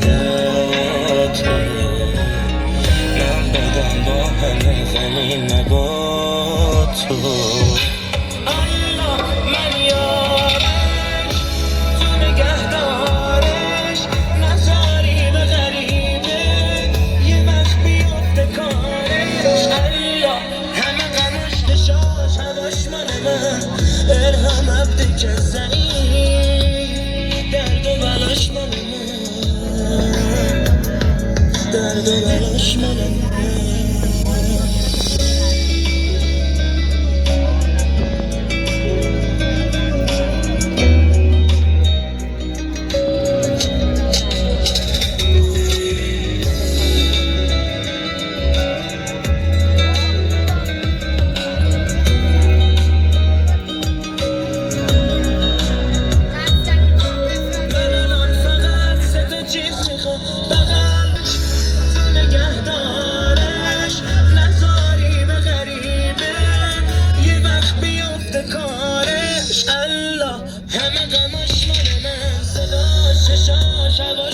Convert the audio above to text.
یادته من بدم با همه زمین با تو الله من یارش تو نگهدارش نذاری به غریبه یه وقت بیفته کارش الله همه غمش دشاش هواش مال من الهام عبده که زنی درد و بلاش مال من درد و بلاش مال من همه غماش مال من صداش چشاش هواش